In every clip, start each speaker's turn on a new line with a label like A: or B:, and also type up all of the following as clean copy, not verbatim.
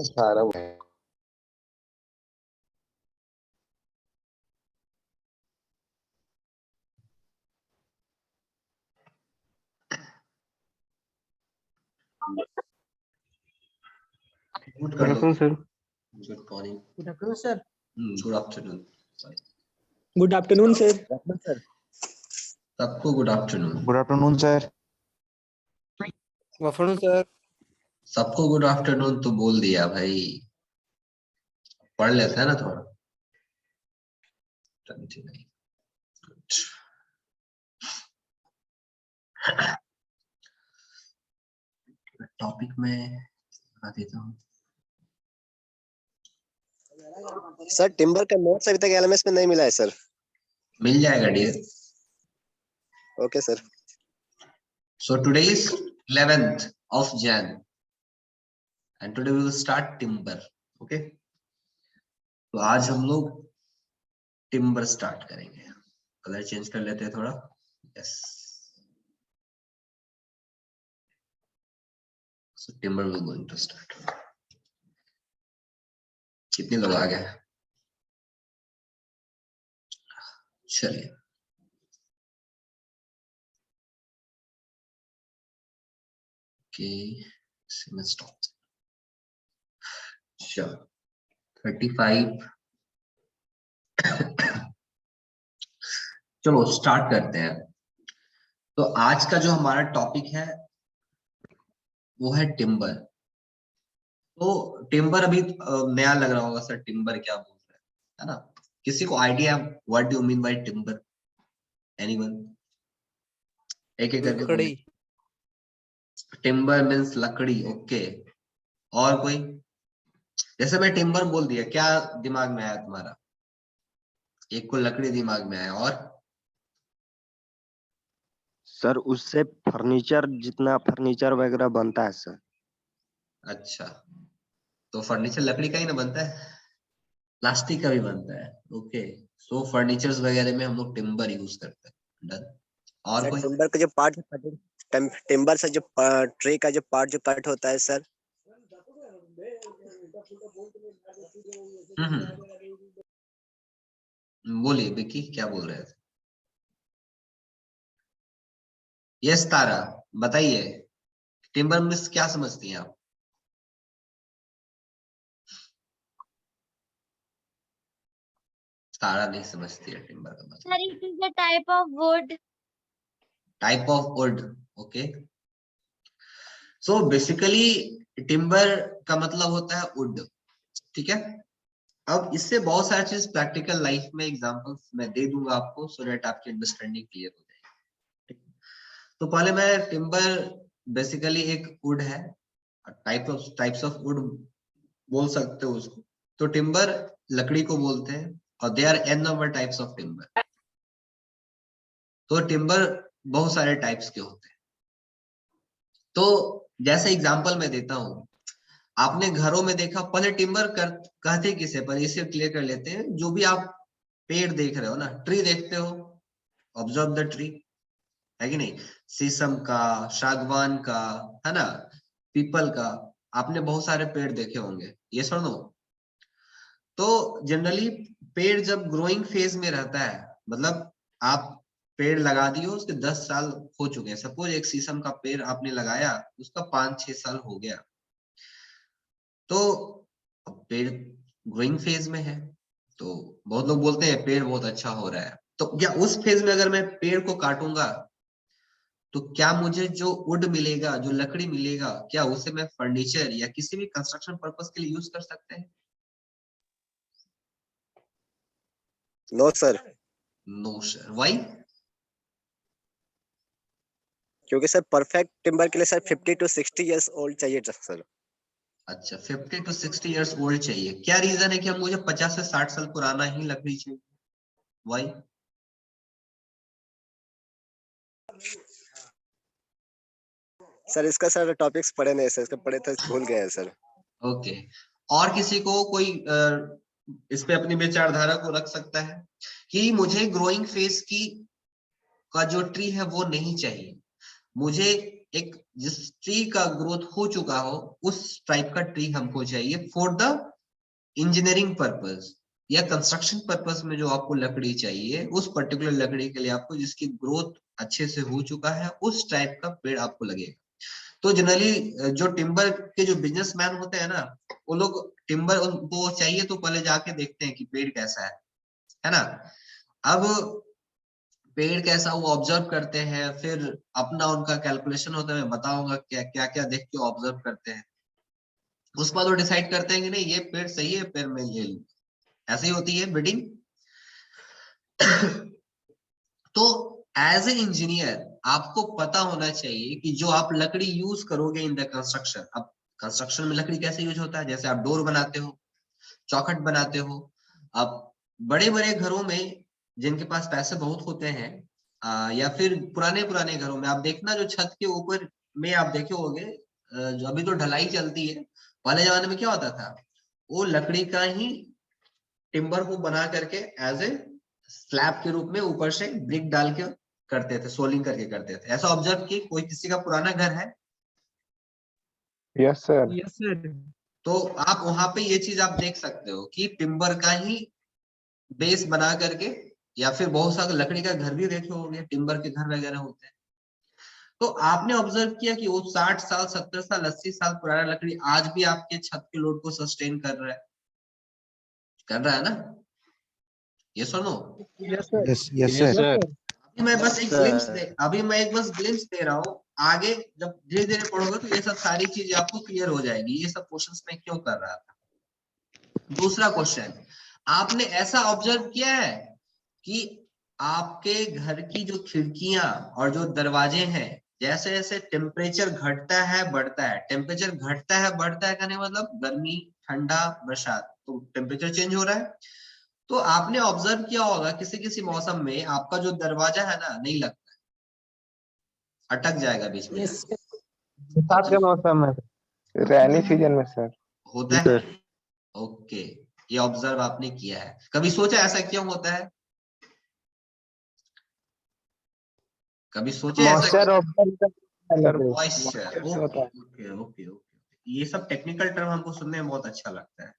A: सारा वो है।
B: Good
C: Good afternoon, sir.
B: Good morning.
D: Good afternoon, sir.
B: Good afternoon. Sorry.
D: Good afternoon, sir.
B: सबको good afternoon.
A: Good afternoon sir.
C: Good afternoon, sir.
B: सबको good afternoon तो बोल दिया भाई, पढ़ लेते हैं ना थोड़ा। 29 टॉपिक में आ देता हूँ।
E: सर टिम्बर का नोट्स अभी तक एलएमएस में नहीं मिला है सर।
B: मिल जाएगा dear.
E: Okay sir.
B: So today is 11th of Jan and today we will start timber. Okay? तो आज हम लोग टिम्बर स्टार्ट करेंगे। कलर चेंज कर लेते हैं थोड़ा। Yes. So timber we are going to start. कितने लोग आ गए? चलिए। Okay, so let's stop. Sure. 35. चलो स्टार्ट करते हैं। तो आज का जो हमारा टॉपिक है वो है टिम्बर। तो टिम्बर अभी नया लग रहा होगा सर, टिम्बर क्या बोल रहे हैं, है ना? किसी को idea what do you mean by timber? Anyone? एक एक करके बोलिए। टिम्बर मीन्स लकड़ी। ओके, और कोई? जैसे मैं टिम्बर बोल दिया, क्या दिमाग में आया तुम्हारा? एक को लकड़ी दिमाग में आया, और
E: सर उससे फर्नीचर, जितना फर्नीचर वगैरह बनता है सर।
B: अच्छा, तो फर्नीचर लकड़ी का ही ना बनता है, प्लास्टिक का भी बनता है। ओके, सो फर्नीचर्स वगैरह में हम लोग टिम्बर यूज करते हैं। डन। और कोई?
E: टिम्बर का जो पार्ट, टिम्बर से जो ट्री का जो पार्ट जो कट होता है सर।
B: बोलिए विकी, क्या बोल रहे थे? यस तारा, बताइए टिम्बर मीन्स क्या समझती हैं आप? तारा नहीं समझती है टिम्बर का मतलब।
F: Sir, it is a type of wood.
B: Type of would. Okay, so basically timber का मतलब होता है वुड। ठीक है, अब इससे बहुत सारी चीज प्रैक्टिकल लाइफ में एग्जांपल्स मैं दे दूंगा आपको, सो दैट आपकी अंडरस्टैंडिंग क्लियर हो जाएगी। तो पहले मैं टिम्बर बेसिकली एक वुड है, टाइप्स ऑफ वुड बोल सकते हो उसको। तो टिम्बर लकड़ी को बोलते हैं और they are N number types of timber. तो टिम्बर बहुत सारे टाइप्स के होते हैं। तो जैसे एग्जांपल मैं देता हूं, आपने घरों में देखा, पहले टिम्बर कहते किसे, पर इसे क्लियर कर लेते हैं। जो भी आप पेड़ देख रहे हो ना, ट्री देखते हो, ऑब्जर्व द ट्री, है कि नहीं? शीशम का, सागवान का, है ना, पीपल का, आपने बहुत सारे पेड़ देखे होंगे, ये सुनो। तो जनरली पेड़ जब ग्रोइंग फेज में रहता है, मतलब आप पेड़ लगा दिए, उसके 10 साल हो चुके हैं। सपोज एक शीशम का पेड़ आपने लगाया, उसका 5-6 साल हो गया, तो पेड़ ग्रोइंग फेज में है। तो बहुत लोग बोलते हैं पेड़ बहुत अच्छा हो रहा है। तो क्या उस फेज में अगर मैं पेड़ को काटूंगा, तो क्या मुझे जो वुड मिलेगा, जो लकड़ी मिलेगा, क्या उसे मैं फर्नीचर या किसी भी कंस्ट्रक्शन पर्पस के लिए यूज कर सकते हैं?
E: No sir.
B: No sir. Why?
E: क्योंकि सर परफेक्ट टिम्बर के लिए सर 50 to 60 इयर्स ओल्ड चाहिए सर।
B: अच्छा, 50 to 60 इयर्स ओल्ड चाहिए। क्या रीजन है कि हम मुझे 50 से 60 साल पुराना ही लकड़ी चाहिए? व्हाई?
E: सर इसका सर टॉपिक्स पढ़े नहीं सर, इसका पढ़े थे भूल गए हैं सर।
B: ओके, और किसी को कोई इस पे अपनी विचारधारा को रख सकता है कि मुझे ग्रोइंग फेज की का जो ट्री है वो नहीं चाहिए, मुझे एक जिस ट्री का ग्रोथ हो चुका हो उस टाइप का ट्री हमको चाहिए फॉर द इंजीनियरिंग पर्पस या कंस्ट्रक्शन पर्पस में। जो आपको लकड़ी चाहिए उस पर्टिकुलर लकड़ी के लिए आपको जिसकी ग्रोथ अच्छे से हो चुका है उस टाइप का पेड़ आपको लगेगा। तो जनरली जो टिम्बर के जो बिजनेसमैन होते हैं ना, वो लोग टिम्बर उनको चाहिए तो पहले जाके देखते हैं कि पेड़ कैसा है ना। अब पेड़ कैसा वो ऑब्जर्व करते हैं, फिर अपना उनका कैलकुलेशन होता है, मैं बताऊंगा क्या क्या क्या देख के ऑब्जर्व करते हैं। उसके बाद वो डिसाइड करते हैं कि नहीं ये पेड़ सही है, पेड़ मैं ले लूं। ऐसे ही होती है बिडिंग। तो एज ए इंजीनियर आपको पता होना चाहिए कि जो आप लकड़ी यूज करोगे इन द कंस्ट्रक्शन, अब कंस्ट्रक्शन में लकड़ी कैसे यूज होता है, जैसे आप डोर बनाते हो, चौखट बनाते हो। अब बड़े बड़े घरों में जिनके पास पैसे बहुत होते हैं या फिर पुराने पुराने घरों में आप देखना, जो छत के ऊपर में आप देखे होगे, जो अभी तो ढलाई चलती है, पहले जमाने में क्या होता था, वो लकड़ी का ही टिम्बर को बना करके एज ए स्लैब के रूप में ऊपर से ब्रिक डाल के करते थे, सोलिंग करके करते थे। ऐसा ऑब्जर्व किए कोई किसी का पुराना घर है?
A: Yes sir.
D: Yes, sir.
B: तो आप वहां पे ये चीज आप देख सकते हो कि टिम्बर का ही बेस बना करके, या फिर बहुत सारे लकड़ी का घर भी देखे होंगे, टिम्बर के घर वगैरह होते हैं। तो आपने ऑब्जर्व किया कि वो 60 साल 70 साल 80 साल पुराना लकड़ी आज भी आपके छत के लोड को सस्टेन कर रहा है ना? ये सुनो,
D: Yes, sir.
C: Yes, yes,
D: Yes,
C: sir.
D: sir.
B: अभी मैं एक बस ग्लिम्स दे रहा हूँ। आगे जब धीरे धीरे पढ़ोगे तो ये सब सारी चीजें आपको क्लियर हो जाएगी, ये सब क्वेश्चंस मैं क्यों कर रहा था। दूसरा क्वेश्चन, आपने ऐसा ऑब्जर्व किया है कि आपके घर की जो खिड़कियां और जो दरवाजे हैं, जैसे जैसे टेम्परेचर घटता है बढ़ता है, टेम्परेचर घटता है बढ़ता है कहने मतलब गर्मी ठंडा बरसात, तो टेम्परेचर चेंज हो रहा है। तो आपने ऑब्जर्व किया होगा किसी किसी मौसम में आपका जो दरवाजा है ना नहीं लगता, अटक जाएगा बीच में
D: Yes,
B: जाके।
D: sir.
A: बरसात के मौसम में, रैनी सीजन में सर।
B: होता है। ओके, ये ऑब्जर्व आपने किया है, कभी सोचा ऐसा क्यों होता है? कभी सोचे ऐसा
A: मॉइस्चर ऑब्जर्व सर।
B: मॉइस्चर?
A: से होता है।
B: ओके ओके ओके, ये सब टेक्निकल टर्म हमको सुनने में बहुत अच्छा लगता है।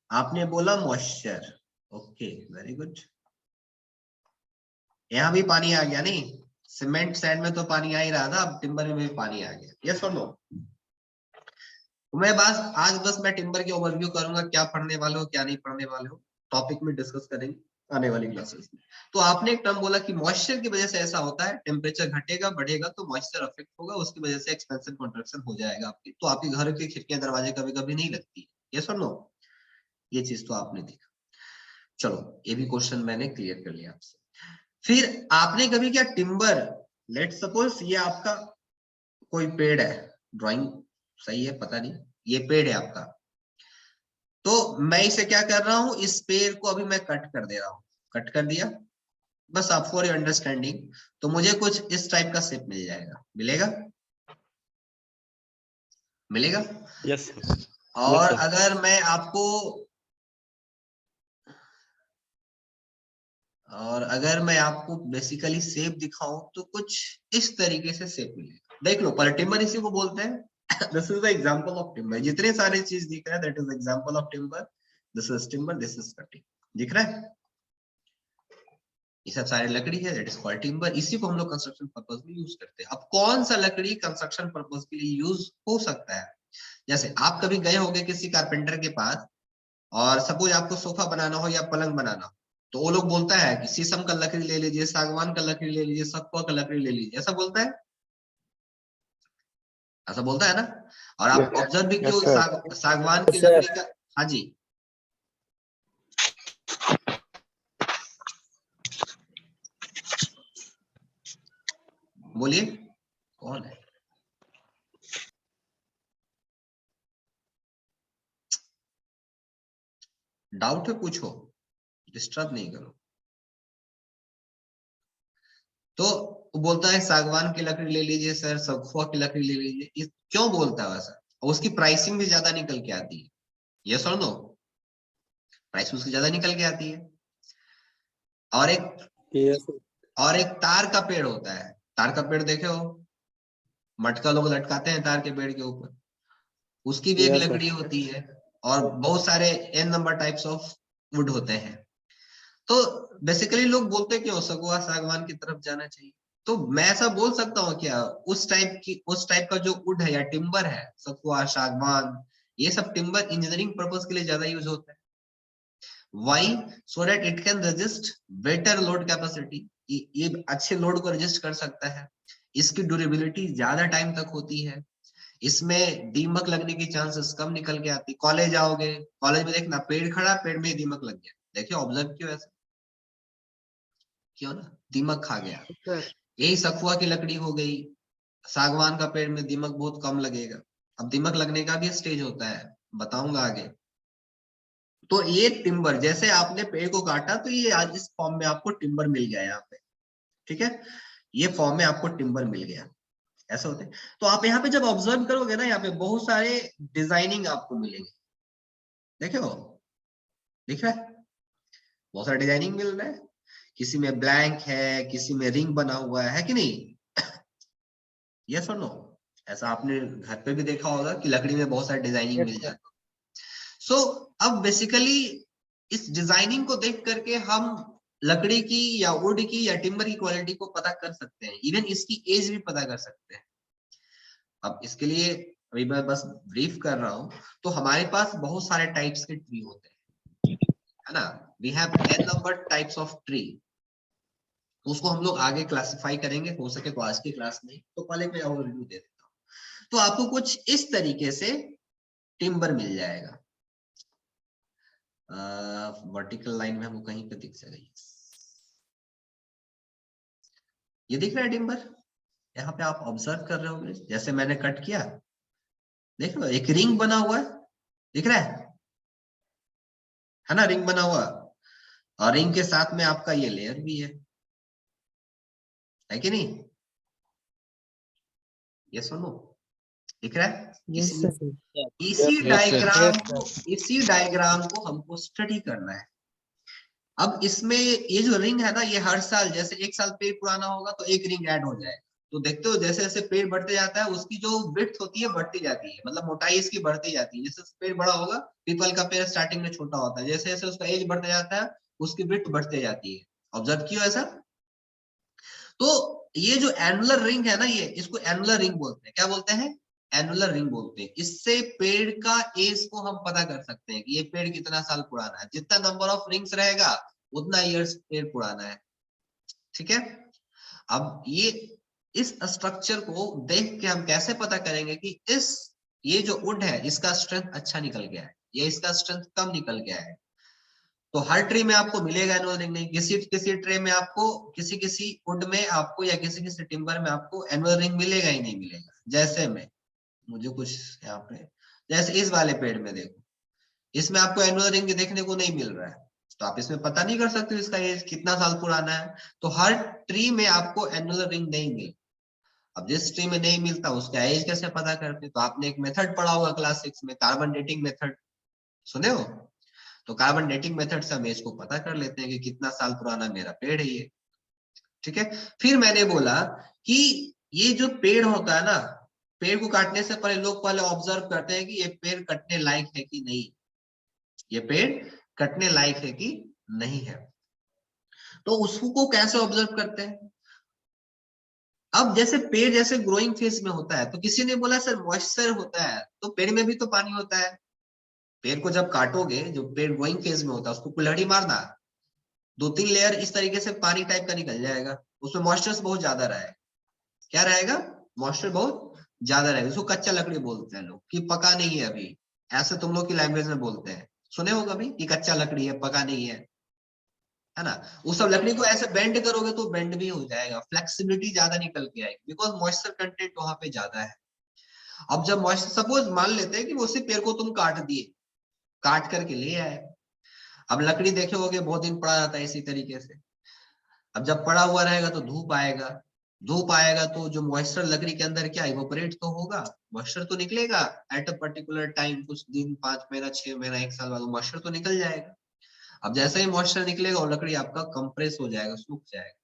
B: आपने बोला मॉइस्चर, ओके वेरी गुड। यहाँ भी पानी आ गया नहीं, सीमेंट सैंड में तो पानी आ ही रहा था, अब टिम्बर में भी पानी आ गया। यस और नो? मैं बस मैं टिम्बर की ओवरव्यू करूंगा, क्या पढ़ने वाले हो क्या नहीं पढ़ने वाले हो, टॉपिक में डिस्कस करेंगे आने वाली क्लासेस में। तो आपने एक टर्म बोला कि मॉइस्चर की वजह से ऐसा होता है, टेम्परेचर घटेगा बढ़ेगा तो मॉइस्चर अफेक्ट होगा, उसकी वजह से एक्सपेंसिव कंस्ट्रक्शन हो जाएगा आपकी, तो आपके घर की खिड़कियां दरवाजे कभी कभी नहीं लगती। यस और नो? ये चीज तो आपने देखा। चलो ये भी क्वेश्चन मैंने क्लियर कर लिया आपसे। फिर आपने कभी क्या टिम्बर, लेट सपोज ये आपका कोई पेड़ है, ड्राइंग सही है पता नहीं, ये पेड़ है आपका, तो मैं इसे क्या कर रहा हूं, इस पेड़ को अभी मैं कट कर दे रहा हूं, कट कर दिया बस आप फॉर योर अंडरस्टैंडिंग, तो मुझे कुछ इस टाइप का शेप मिल जाएगा, मिलेगा? मिलेगा?
G: यस
B: और
G: sir.
B: अगर मैं आपको बेसिकली शेप दिखाऊं तो कुछ इस तरीके से शेप मिलेगा। देख लो, पहले टिम्बर इसी को बोलते हैं। This is the example of timber, जितने सारे चीज दिख रहा है that is example of timber, this is timber, this is cutting, दिख रहा है? ये सब सारे लकड़ी है, दैट इज कॉल्ड टिम्बर। इसी को हम लोग कंस्ट्रक्शन पर्पस में यूज करते हैं। अब कौन सा लकड़ी कंस्ट्रक्शन पर्पस के लिए यूज हो सकता है, जैसे आप कभी गए होंगे किसी कारपेंटर के पास, और सपोज आपको सोफा बनाना हो या पलंग बनाना हो, तो वो लोग बोलता है कि शीशम का लकड़ी ले लीजिए, सागवान का लकड़ी ले लीजिए, सखुआ का लकड़ी ले लीजिए, ऐसा बोलता है, ऐसा बोलता है ना? और आप ऑब्जर्व भी क्यों, सागवान की लकड़ी का, हाँ जी बोलिए, कौन है? डाउट है पूछो, डिस्टर्ब नहीं करो। तो वो बोलता है सागवान की लकड़ी ले लीजिए सर, सखुआ की लकड़ी ले लीजिए, ये क्यों बोलता है वैसा? और उसकी प्राइसिंग भी ज्यादा निकल के आती है। यस और नो? प्राइस उसकी ज्यादा निकल के आती है। और एक
D: Yes, sir.
B: और एक तार का पेड़ होता है, तार का पेड़ देखे हो, मटका लोग लटकाते हैं तार के पेड़ के ऊपर, उसकी भी एक
E: Yes, sir.
B: लकड़ी होती है। और बहुत सारे n number types of would होते हैं। तो बेसिकली लोग बोलते हैं कि सगुआ सागवान की तरफ जाना चाहिए। तो मैं ऐसा बोल सकता हूँ क्या, उस टाइप का जो वुड है या टिम्बर है, सगुआ सागवान, ये सब टिम्बर इंजीनियरिंग पर्पस के लिए ज्यादा यूज होता है। Why? So that it can resist better load capacity, ये अच्छे लोड को रेजिस्ट कर सकता है। इसकी ड्यूरेबिलिटी ज्यादा टाइम तक होती है। इसमें दीमक लगने की चांसेस कम निकल के आती। कॉलेज आओगे, कॉलेज में देखना पेड़ खड़ा, पेड़ में दीमक लग गया, देखिए ऑब्जर्व क्यों ऐसा, क्यों ना, दीमक खा गया। यही सखुआ की लकड़ी हो गई, सागवान का पेड़ में दीमक बहुत कम लगेगा। अब दीमक लगने का भी स्टेज होता है, बताऊंगा आगे। तो ये टिम्बर, जैसे आपने पेड़ को काटा तो ये आज इस फॉर्म में आपको टिम्बर मिल गया यहाँ पे, ठीक है, ये फॉर्म में आपको टिम्बर मिल गया, ऐसा होता है। तो आप यहाँ पे जब ऑब्जर्व करोगे ना, यहाँ पे बहुत सारे डिजाइनिंग आपको मिलेंगे, देखो दिख रहा है, बहुत सारा डिजाइनिंग मिल रहा है। किसी में ब्लैंक है, किसी में रिंग बना हुआ है कि नहीं, यस और नो? ऐसा आपने घर पे भी देखा होगा कि लकड़ी में बहुत सारे डिजाइनिंग मिल जाते हैं। सो अब बेसिकली इस डिजाइनिंग को देख करके हम लकड़ी की या वुड की या टिम्बर की क्वालिटी को पता कर सकते हैं, इवन इसकी एज भी पता कर सकते हैं। अब इसके लिए अभी मैं बस ब्रीफ कर रहा हूं। तो हमारे पास बहुत सारे टाइप्स के ट्री होते हैं, है ना, we have n number types of tree. उसको हम लोग आगे क्लासिफाई करेंगे, हो सके तो आज की क्लास में, तो पहले मैं ओवरव्यू दे देता हूँ। तो आपको कुछ इस तरीके से टिम्बर मिल जाएगा। वर्टिकल लाइन में हमको कहीं पे दिख जाएगा, ये दिख रहा है टिम्बर, यहाँ पे आप ऑब्जर्व कर रहे होंगे, जैसे मैंने कट किया, देख लो एक रिंग बना हुआ है, दिख रहा है ना, रिंग बना हुआ, और रिंग के साथ में आपका ये लेयर भी है कि नहीं, ये सुनो, दिख रहा है?
D: Yes, sir.
B: इसी डायग्राम को हमको स्टडी करना है। अब इसमें ये जो रिंग है ना, ये हर साल, जैसे एक साल पेड़ पुराना होगा तो एक रिंग ऐड हो जाएगा। तो देखते हो जैसे जैसे पेड़ बढ़ते जाता है, उसकी जो विड्थ होती है बढ़ती जाती है, मतलब मोटाई इसकी बढ़ती जाती है। जैसे पेड़ बड़ा होगा, पीपल का पेड़ स्टार्टिंग में छोटा होता है, जैसे जैसे उसका एज बढ़ता जाता है उसकी विड्थ बढ़ते जाती है। ऑब्जर्व किया ऐसा? तो ये जो एनुलर रिंग है ना, ये इसको एनुलर रिंग बोलते हैं। क्या बोलते हैं? एनुलर रिंग बोलते हैं। इससे पेड़ का एज को हम पता कर सकते हैं कि ये पेड़ कितना साल पुराना है। जितना नंबर ऑफ रिंग्स रहेगा उतना ईयर्स पेड़ पुराना है, ठीक है। अब इस स्ट्रक्चर को देख के हम कैसे पता करेंगे कि ये जो वुड है इसका स्ट्रेंथ अच्छा निकल गया है या इसका स्ट्रेंथ कम निकल गया है। तो हर ट्री में आपको मिलेगा एनुअल रिंग नहीं, किसी ट्रे में आपको, किसी वुड में आपको, या किसी टिम्बर में आपको एनुअल रिंग मिलेगा ही नहीं मिलेगा। जैसे में मुझे कुछ यहाँ पे, जैसे इस वाले पेड़ में देखो, इसमें आपको एनुअल रिंग देखने को नहीं मिल रहा है, तो आप इसमें पता नहीं कर सकते इसका एज कितना साल पुराना है। तो हर ट्री में आपको एनुअल रिंग नहीं मिल, अब जिस ट्री में नहीं मिलता उसका एज कैसे पता करते? तो आपने एक मेथड पढ़ा होगा क्लास 6 में, कार्बन डेटिंग मेथड, सुने हो? तो कार्बन डेटिंग मेथड से हम एज को पता कर लेते हैं कि कितना साल पुराना मेरा पेड़ है ये, ठीक है। फिर मैंने बोला कि ये जो पेड़ होता है ना, पेड़ को काटने से पहले लोग पहले ऑब्जर्व करते हैं कि ये पेड़ कटने लायक है कि नहीं, ये पेड़ कटने लायक है कि नहीं है। तो उसको कैसे ऑब्जर्व करते हैं? अब जैसे पेड़ जैसे ग्रोइंग फेज में होता है, तो किसी ने बोला सर मॉइस्चर होता है, तो पेड़ में भी तो पानी होता है। पेड़ को जब काटोगे, जो पेड़ ग्रोइंग फेज में होता है उसको कुल्हाड़ी मारना, 2-3 लेयर इस तरीके से पानी टाइप का निकल जाएगा, उसमें मॉइस्चर बहुत ज्यादा रहेगा। क्या रहेगा? मॉइस्चर बहुत ज्यादा रहेगा। उसको कच्चा लकड़ी बोलते हैं लोग, कि पका नहीं है अभी, ऐसे तुम लोग की लैंग्वेज में बोलते हैं, सुने हो कभी कि कच्चा लकड़ी है, पका नहीं है ना। उस सब लकड़ी को ऐसे बेंड करोगे तो बेंड भी हो जाएगा, फ्लेक्सिबिलिटी ज्यादा निकल के आएगी, बिकॉज मॉइस्चर कंटेंट वहां पे ज्यादा है। अब जब मॉइस्चर, सपोज मान लेते हैं कि उसी पेड़ को तुम काट दिए, काट करके ले आए, अब लकड़ी देखे होगे बहुत दिन पड़ा रहता है इसी तरीके से। अब जब पड़ा हुआ रहेगा तो धूप आएगा, धूप आएगा तो जो मॉइस्चर लकड़ी के अंदर क्या इवोपरेट तो होगा, मॉइस्चर तो निकलेगा एट अ पर्टिकुलर टाइम, कुछ दिन, 5 महीना, 6 महीना, 1 साल बाद मॉइस्चर तो निकल जाएगा। अब जैसे ही मॉइस्चर निकलेगा और लकड़ी आपका कंप्रेस हो जाएगा, सूख जाएगा,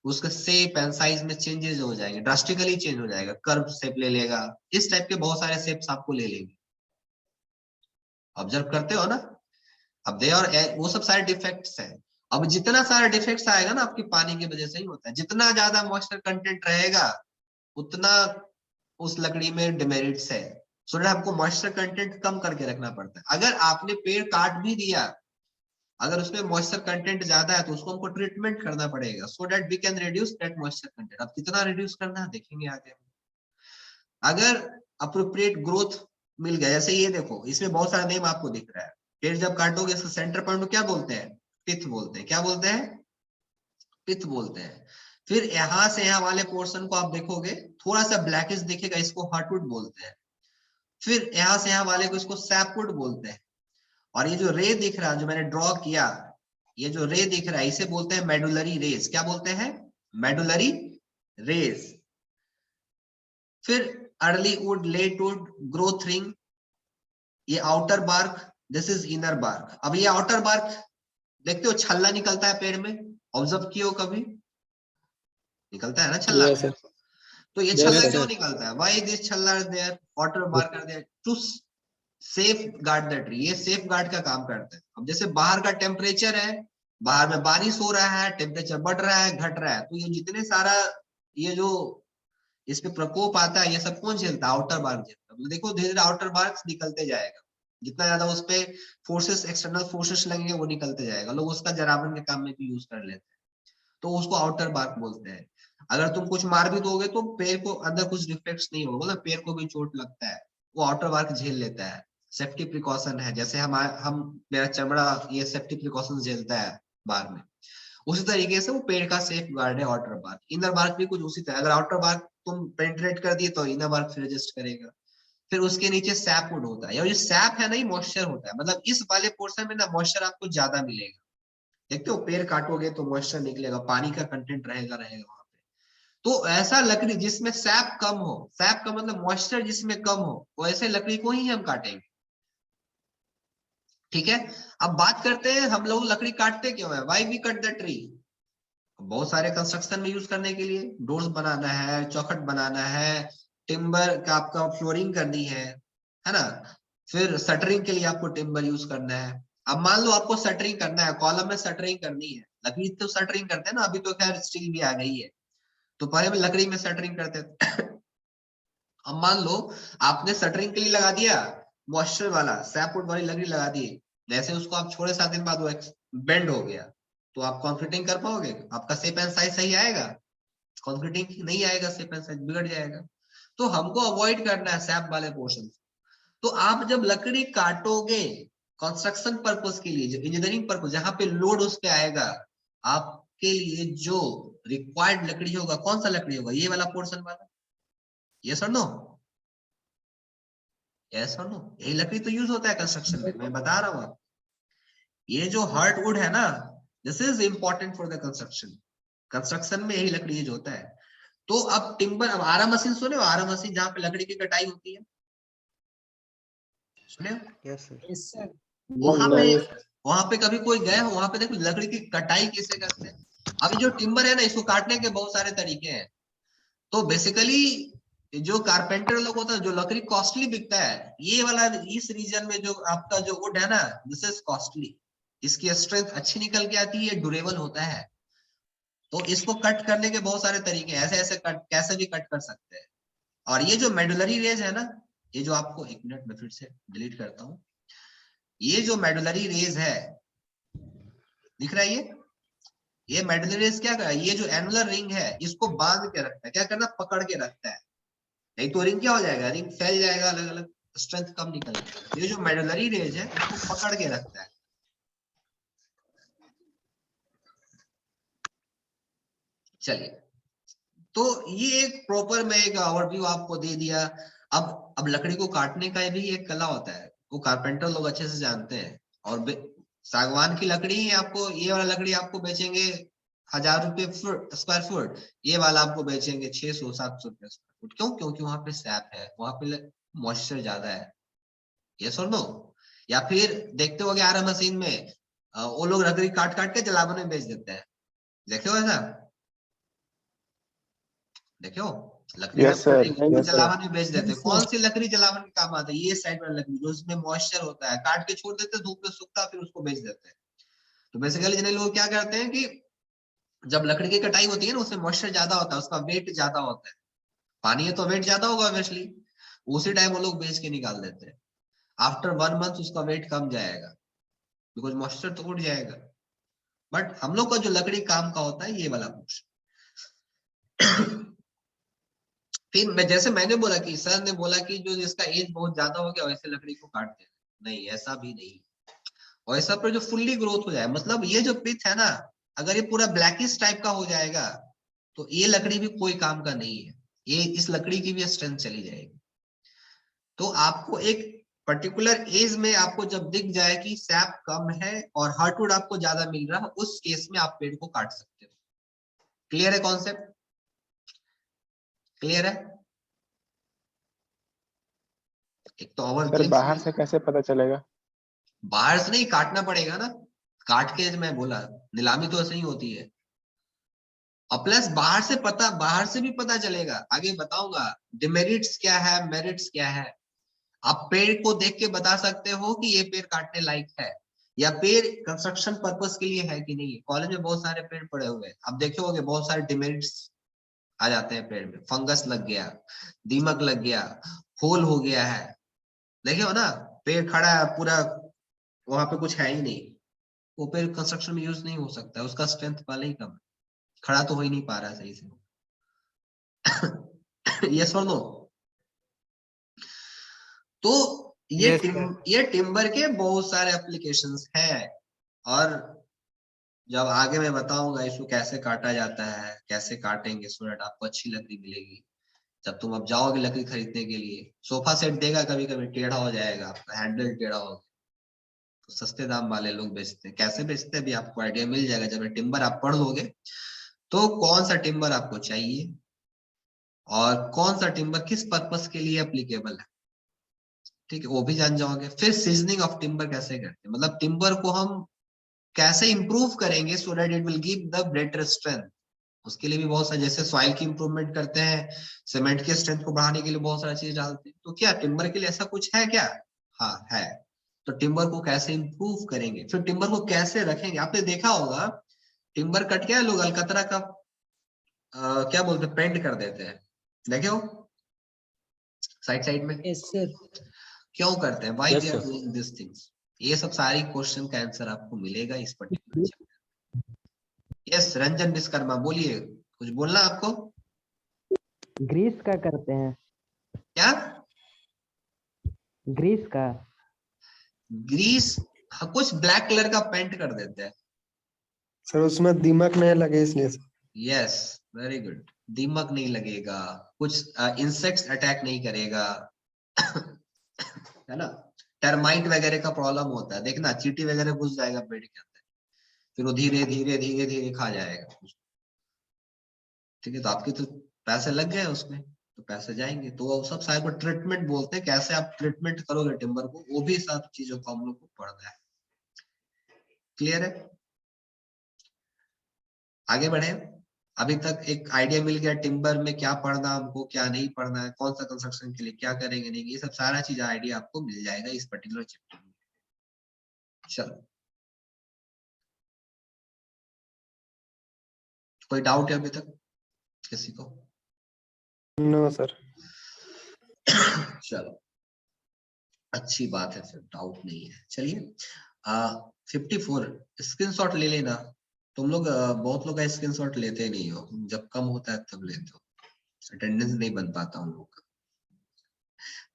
B: उसका शेप एंड साइज में चेंजेस हो जाएंगे, ड्रास्टिकली चेंज हो जाएगा, कर्व शेप ले लेगा, इस टाइप के बहुत सारे शेप्स आपको ले लेंगे। ऑब्जर्व करते हो ना। अब दे और वो सब सारे डिफेक्ट्स हैं। अब जितना सारा डिफेक्ट्स आएगा ना आपकी पानी की वजह से ही होता है, जितना ज्यादा मॉइस्चर कंटेंट रहेगा उतना उस लकड़ी में डिमेरिट्स है। सो आपको मॉइस्चर कंटेंट कम करके रखना पड़ता है। अगर आपने पेड़ काट भी दिया, अगर उसमें मॉइस्चर कंटेंट ज्यादा है तो उसको हमको ट्रीटमेंट करना पड़ेगा, so that we can reduce that moisture content. अब कितना रिड्यूस करना है देखेंगे आगे। अगर अप्रोप्रिएट ग्रोथ मिल गया, जैसे ये देखो इसमें बहुत सारा नेम आपको दिख रहा है, पेड़ जब काटोगे इसका सेंटर पॉइंट क्या बोलते हैं, पिथ बोलते हैं। क्या बोलते हैं, पिथ बोलते हैं। फिर यहां से यहाँ वाले पोर्शन को आप देखोगे थोड़ा सा ब्लैकिश दिखेगा, इसको हार्टवुड बोलते हैं। फिर यहां से यहाँ वाले को इसको सैपवुड बोलते हैं। और ये जो रे दिख रहा है जो मैंने ड्रॉ किया, ये जो रे दिख रहा है इसे बोलते हैं मेडुलरी रेज। क्या बोलते हैं, मेडुलरी रेज। फिर early wood, late wood, growth ring, ये outer bark, this is inner bark. अब ये आउटर बार्क देखते हो छल्ला निकलता है पेड़ में, ऑब्जर्व किए हो कभी, निकलता है ना छल्ला।
C: Yes, sir.
B: तो ये
C: Yes,
B: छल्ला
C: sir.
B: क्यों निकलता है, व्हाई दिस छल्ला is there, outer bark are there to safeguard the tree. ये सेफ गार्ड का काम करता है। अब जैसे बाहर का टेम्परेचर है, बाहर में बारिश हो रहा है, टेम्परेचर बढ़ रहा है, घट रहा है, तो ये जितने सारा ये जो इस पे प्रकोप आता है ये सब कौन झेलता है, आउटर बार्क झेलता है। तो देखो धीरे धीरे आउटर बार्क निकलते जाएगा, जितना ज्यादा उस पे फोर्सेस, एक्सटर्नल फोर्सेस लगेंगे वो निकलते जाएगा। लोग उसका जरावन के काम में भी यूज कर लेते हैं, तो उसको आउटर बार्क बोलते हैं। अगर तुम कुछ मार भी दोगे तो पेड़ को अंदर कुछ डिफेक्ट्स नहीं होगा, मतलब पेड़ को भी चोट लगता है, वो आउटर बार्क झेल लेता है। सेफ्टी प्रिकॉशन है, जैसे हम मेरा चमड़ा ये सेफ्टी प्रिकॉशन झेलता है बाहर में, उसी तरीके से वो पेड़ का सेफ गार्ड है आउटर बार्क। इनर बार्क भी कुछ उसी तरह, अगर आउटर बार्क तुम पेनिट्रेट कर दिए तो इनर बार्क फिर एडजस्ट करेगा। फिर उसके नीचे सैपवुड होता है, और ये सैप है ना ही मॉइस्चर होता है, मतलब इस वाले पोर्शन में ना मॉइस्चर आपको ज्यादा मिलेगा। देखते हो पेड़ काटोगे तो मॉइस्चर निकलेगा, पानी का कंटेंट रहेगा वहां पे। तो ऐसा लकड़ी जिसमें सैप कम हो, सैप का मतलब मॉइस्चर जिसमें कम हो, वो ऐसे लकड़ी को ही हम काटेंगे। ठीक है, अब बात करते हैं हम लोग लकड़ी काटते क्यों है, why we cut the tree. बहुत सारे कंस्ट्रक्शन में यूज करने के लिए, डोर्स बनाना है, चौखट बनाना है, टिम्बर का आपका फ्लोरिंग करनी है ना। फिर शटरिंग के लिए आपको टिम्बर यूज करना है। अब मान लो आपको शटरिंग करना है, कॉलम में शटरिंग करनी है, लकड़ी तो शटरिंग करते हैं ना, अभी तो खैर स्टील भी आ गई है, तो पहले में लकड़ी में शटरिंग करते थे। अब मान लो आपने शटरिंग के लिए लगा दिया मॉइस्चर वाला सैपवुड वाली लकड़ी लगा दी, जैसे उसको आप छोड़े 7 दिन बाद वो बेंड हो गया, तो आप कंक्रीटिंग कर पाओगे, आपका शेप एंड साइज सही आएगा, कंक्रीटिंग नहीं आएगा, शेप एंड साइज बिगड़ जाएगा। तो हमको अवॉइड करना है सैप वाले पोर्शन। तो आप जब लकड़ी काटोगे कंस्ट्रक्शन पर्पस के लिए, जो इंजीनियरिंग पर्पस जहां पे लोड उस पे आएगा, आपके लिए जो रिक्वायर्ड लकड़ी होगा कौन सा लकड़ी होगा, ये वाला पोर्शन वाला। यस और नो, यस और नो, यही लकड़ी तो यूज होता है कंस्ट्रक्शन में, मैं बता रहा हूँ। ये जो हार्डवुड है ना, this is important for the construction. Construction में यही लकड़ी यूज होता है। तो अब टिम्बर, अब आरा मशीन सुने हो, आरा मशीन जहाँ पे लकड़ी की कटाई होती है, सुने हो?
C: Yes, sir.
D: Yes, sir.
B: वहां पे कभी कोई गए हो, वहां पे देखो लकड़ी की कटाई कैसे करते हैं। अभी जो टिम्बर है ना, इसको काटने के बहुत सारे तरीके हैं। तो बेसिकली जो कारपेंटर लोग होता है, जो लकड़ी कॉस्टली बिकता है, ये वाला इस रीजन में जो आपका जो वुड है ना, दिस इज कॉस्टली, इसकी स्ट्रेंथ अच्छी निकल के आती है, ड्यूरेबल होता है। तो इसको कट करने के बहुत सारे तरीके हैं, ऐसे ऐसे कट कैसे भी कट कर सकते हैं। और ये जो मेडुलरी रेज है ना, ये जो आपको, एक मिनट में फिर से डिलीट करता हूँ, ये जो मेडुलरी रेज है दिख रहा है, ये मेडुलरी रेज क्या कर रहा है, ये जो एनुलर रिंग है इसको बांध के रखता है, क्या करना, पकड़ के रखता है, नहीं तो रिंग क्या हो जाएगा, रिंग फैल जाएगा, अलग अलग स्ट्रेंथ कम निकलेगा। ये जो मेडुलरी रेज है उसको पकड़ के रखता है। चलिए, तो ये एक प्रॉपर में एक ओवरव्यू आपको दे दिया। अब लकड़ी को काटने का भी एक कला होता है, वो कारपेंटर लोग अच्छे से जानते हैं। और सागवान की लकड़ी आपको, ये वाला लकड़ी आपको बेचेंगे 1000 रुपये स्क्वायर फुट, ये वाला आपको बेचेंगे 600-700 रुपये स्क्वायर फुट। क्यों? क्योंकि वहां पे सैप है, वहां पे मॉइस्चर ज्यादा है। यस और नो? या फिर देखते हो आरा मशीन में वो लोग लकड़ी काट काट के जलावन में बेच देते हैं, देखे हो ऐसा? देखो लकड़ी
A: Yes,
B: जब
A: sir.
B: कटी उसको
A: Yes, sir.
B: जलावन में बेच देते हैं।
D: Yes, sir.
B: कौन सी लकड़ी जलावन के काम आती है? ये साइड वाली लकड़ी जो उसमें मॉइस्चर होता है, काट के छोड़ देते हैं, धूप में सूखता, फिर उसको बेच देते हैं। तो बेसिकली जिन्हें लोग क्या करते हैं कि जब लकड़ी की कटाई होती है ना, उसमें मॉइस्चर ज्यादा होता है, उसका वेट ज्यादा होता है, पानी है तो वेट ज्यादा होगा ऑब्वियसली, उसी टाइम वो लोग बेच के निकाल देते हैं। आफ्टर 1 मंथ उसका वेट कम जाएगा, बिकॉज मॉइस्चर तो उड़ जाएगा। बट हम लोग का जो लकड़ी काम का होता है ये वाला कुछ फिर मैं जैसे मैंने बोला कि सर ने बोला कि जो जिसका एज बहुत ज्यादा हो गया वैसे लकड़ी को काट देना, नहीं ऐसा भी नहीं। और ऐसा पर जो फुल्ली ग्रोथ हो जाए, मतलब ये जो पिथ है ना, अगर ये पूरा ब्लैकिश टाइप का हो जाएगा तो ये लकड़ी भी कोई काम का नहीं है, ये इस लकड़ी की भी स्ट्रेंथ चली जाएगी। तो आपको एक पर्टिकुलर एज में आपको जब दिख जाए कि सैप कम है और हार्टवुड आपको ज्यादा मिल रहा है, उस केस में आप पेड़ को काट सकते हो। क्लियर है कॉन्सेप्ट? क्लियर है? एक तो ओवर
A: सर बाहर से कैसे पता चलेगा?
B: बाहर से नहीं, काटना पड़ेगा ना, काट के मैं बोला नीलामी तो ऐसे ही होती है। और प्लस बाहर से भी पता चलेगा, आगे बताऊंगा डिमेरिट्स क्या है, मेरिट्स क्या है। आप पेड़ को देख के बता सकते हो कि ये पेड़ काटने लायक है या पेड़ कंस्ट्रक्शन पर्पस के लिए है कि नहीं है। कॉलेज में बहुत सारे पेड़ पड़े हुए हैं, आप देखे होंगे बहुत सारे डिमेरिट्स आ जाते हैं पेड़ में, फंगस लग गया, दीमक लग गया, होल हो गया है, देखे हो ना, पेड़ खड़ा है पूरा, वहां पे कुछ है ही नहीं, वो पेड़ कंस्ट्रक्शन में यूज नहीं हो सकता है, उसका स्ट्रेंथ पहले ही कम है, खड़ा तो हो ही नहीं पा रहा है सही से। यस और नो? तो
C: Yes, sir.
B: ये टिम्बर के बहुत सारे एप्लीकेशंस हैं, और जब आगे मैं बताऊंगा इसको कैसे काटा जाता है, कैसे काटेंगे सो दैट आपको अच्छी लकड़ी मिलेगी। जब तुम अब जाओगे लकड़ी खरीदने के लिए, सोफा सेट देगा कभी कभी टेढ़ा हो जाएगा, आपका हैंडल टेढ़ा होगा, तो सस्ते दाम वाले लोग बेचते हैं। कैसे बेचते हैं अभी आपको आइडिया मिल जाएगा जब टिम्बर आप पढ़ लोगे, तो कौन सा टिम्बर आपको चाहिए और कौन सा टिम्बर किस पर्पस के लिए एप्लीकेबल है, ठीक है, वो भी जान जाओगे। फिर सीजनिंग ऑफ टिम्बर कैसे करते हैं, मतलब टिम्बर को हम कैसे इंप्रूव करेंगे so that it will give the greater strength. उसके लिए भी बहुत सारे, जैसे सॉइल की इंप्रूवमेंट करते हैं, सीमेंट के स्ट्रेंथ को बढ़ाने के लिए बहुत सारा चीज डालते हैं, तो क्या टिम्बर के लिए ऐसा कुछ है क्या? हाँ है। तो टिम्बर को कैसे इंप्रूव करेंगे, फिर टिम्बर को कैसे रखेंगे। आपने देखा होगा टिम्बर कट के लोग अलकतरा का क्या बोलते हैं, पेंट कर देते हैं, देखे हो साइड साइड में,
D: Yes, sir.
B: क्यों करते हैं, why
E: Yes,
B: they are
E: sir.
B: Doing this things. ये सब सारी क्वेश्चन का आंसर आपको मिलेगा इस particular chapter. Yes Ranjan Vishwakarma बोलिए, कुछ बोलना आपको?
G: ग्रीस का करते हैं,
B: क्या?
G: ग्रीस का।
B: ग्रीस? हाँ, कुछ ब्लैक कलर का पेंट कर देते हैं।
H: सर उसमें दीमक नहीं लगे इसलिए सर।
B: यस वेरी गुड, दीमक नहीं लगेगा, कुछ इंसेक्ट्स अटैक नहीं करेगा है ना। टर्माइट वगैरह का प्रॉब्लम होता है, देखना चींटी वगैरह घुस जाएगा पेड़ के अंदर, फिर वो धीरे धीरे धीरे धीरे खा जाएगा, ठीक है। तो आपके तो पैसे लग गए उसमें, तो पैसे जाएंगे, तो वो सब सारे को ट्रीटमेंट बोलते हैं, कैसे आप ट्रीटमेंट करोगे टिम्बर को, वो भी सब चीजों को हम लोग को पढ़ना है। क्लियर है? आगे बढ़े। अभी तक एक आइडिया मिल गया टिम्बर में क्या पढ़ना हमको, क्या नहीं पढ़ना है, कौन सा कंस्ट्रक्शन के लिए क्या करेंगे नहीं, ये सब सारा चीज आइडिया आपको मिल जाएगा इस पर्टिकुलर चैप्टर में। चलो, कोई डाउट है अभी तक किसी को?
H: No sir.
B: चलो अच्छी बात है, फिर डाउट नहीं है। चलिए 54 स्क्रीनशॉट ले लेना। तुम लोग बहुत लोग स्क्रीनशॉट लेते नहीं हो, जब कम होता है तब लेते हो, अटेंडेंस नहीं बन पाता उन लोग का।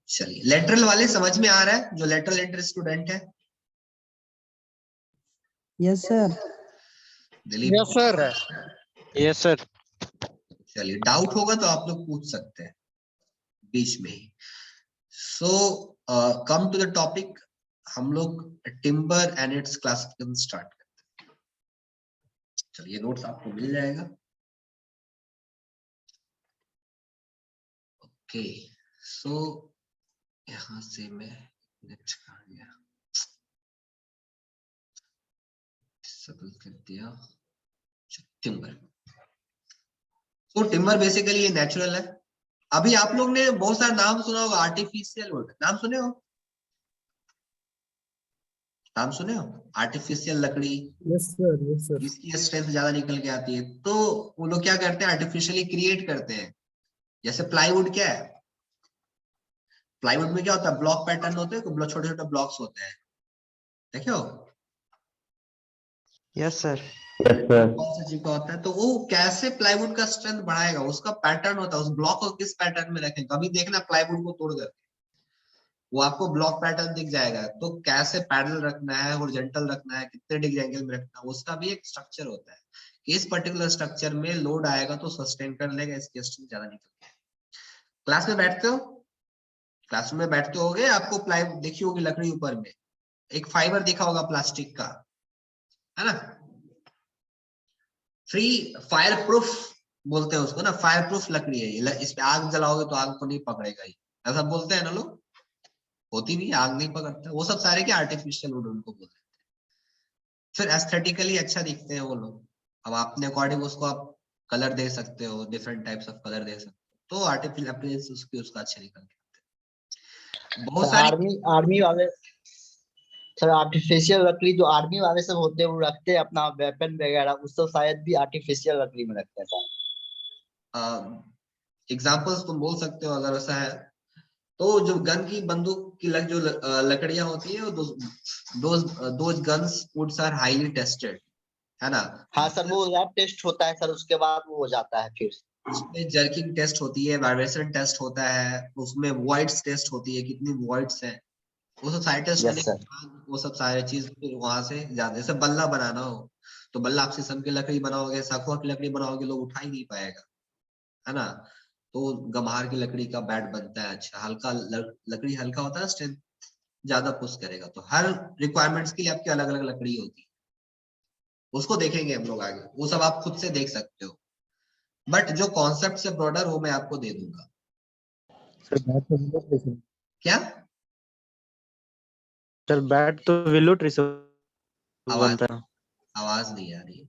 B: चलिए लेटरल वाले समझ में आ रहा है, जो लेटरल एंट्री स्टूडेंट है?
D: Yes, sir.
B: Dilip?
C: Yes, sir.
I: Yes sir.
B: चलिए डाउट होगा तो आप लोग पूछ सकते हैं बीच में ही। सो कम टू द टॉपिक, हम लोग timber and it's classification start करते हैं। चलिए नोट्स आपको मिल जाएगा। ओके सो यहां से मैं नेक्स्ट कहा गया, सबल कर दिया टिम्बर। तो टिम्बर बेसिकली ये नेचुरल है। अभी आप लोग ने बहुत सारा नाम सुना होगा, आर्टिफिशियल वुड, नाम सुने हो? नाम सुने हो? आर्टिफिशियल लकड़ी,
D: यस सर।
B: इसकी स्ट्रेंथ ज्यादा निकल के आती है। तो वो लोग क्या करते हैं, आर्टिफिशियली क्रिएट करते हैं। जैसे प्लाईवुड क्या है, प्लाईवुड में क्या होता है, ब्लॉक पैटर्न होते हैं, छोटे छोटे ब्लॉक्स होते हैं, देखे हो?
G: Yes sir.
B: कौन सा चीज का होता है, तो वो कैसे प्लाईवुड का स्ट्रेंथ बढ़ाएगा, उसका पैटर्न होता है, उस ब्लॉक को किस पैटर्न में रखें। कभी देखना प्लाईवुड को तोड़ करके वो आपको ब्लॉक पैटर्न दिख जाएगा, तो कैसे पैरेलल रखना है, हॉरिजॉन्टल रखना है, कितने डिग्री एंगल में रखना है, उसका भी एक स्ट्रक्चर होता है कि इस पर्टिकुलर स्ट्रक्चर में लोड आएगा तो सस्टेन कर लेगा, इसकी स्ट्रेंथ ज्यादा निकलती है। क्लास में बैठते हो, क्लासरूम में बैठते होगे, आपको प्लाईवुड देखी होगी लकड़ी, ऊपर में एक फाइबर दिखा होगा प्लास्टिक का, है ना, फ्री फायर प्रूफ बोलते हैं उसको ना, फायर प्रूफ लकड़ी है, इस पे आग जलाओगे तो आग को नहीं पकड़ेगा, ये ऐसा बोलते हैं ना लोग, होती भी आग नहीं पकड़ता, वो सब सारे के आर्टिफिशियल वुड उनको बोलते हैं। फिर एस्थेटिकली अच्छा दिखते हैं वो लोग। अब अपने अकॉर्डिंग उसको आप कलर दे सकते हो, डिफरेंट टाइप्स ऑफ कलर दे सकते हो, तो आर्टिफिशियल अपीयरेंस उसका अच्छे निकल के आते हैं। बहुत सारी
I: आर्मी वाले सर, आर्टिफिशियल लकड़ी जो आर्मी वाले सब होते हैं वो रखते हैं अपना वेपन वगैरह, उस सब शायद भी आर्टिफिशियल लकड़ी में रखते हैं सर।
B: एग्जाम्पल्स तुम बोल सकते हो अगर ऐसा है तो। जो गन की, बंदूक की जो लकड़ियां होती है, दो guns woods are highly tested, है ना।
I: हाँ सर, वो लैब टेस्ट होता है सर, उसके बाद वो हो जाता है फिर।
B: उसमें जर्किंग टेस्ट होती है, वाइब्रेशन टेस्ट होता है, उसमें वॉइड्स टेस्ट होती है, कितनी वॉइड्स है, वो सब सारे टेस्ट होने
I: यस
B: के
I: सर।
B: बाद वो सब सारे चीज फिर वहां से जाते। जैसे बल्ला बनाना हो तो बल्ला आप शीशम की लकड़ी बनाओगे, साखुआ की लकड़ी बनाओगे, लोग उठा ही नहीं पाएगा, है ना। तो गम्हार की लकड़ी का बैट बनता है, अच्छा हल्का लकड़ी हल्का होता है, स्ट्रेंथ ज्यादा पुश करेगा। तो हर रिक्वायरमेंट्स के लिए आपकी अलग अलग लकड़ी होती है, उसको देखेंगे हम लोग आगे, वो सब आप खुद से देख सकते हो, बट जो कॉन्सेप्ट से ब्रॉडर वो मैं आपको दे दूंगा। क्या
C: सर बैट तो विलो ट्री से
B: आवाज
C: बनता है।
B: आवाज नहीं आ रही है।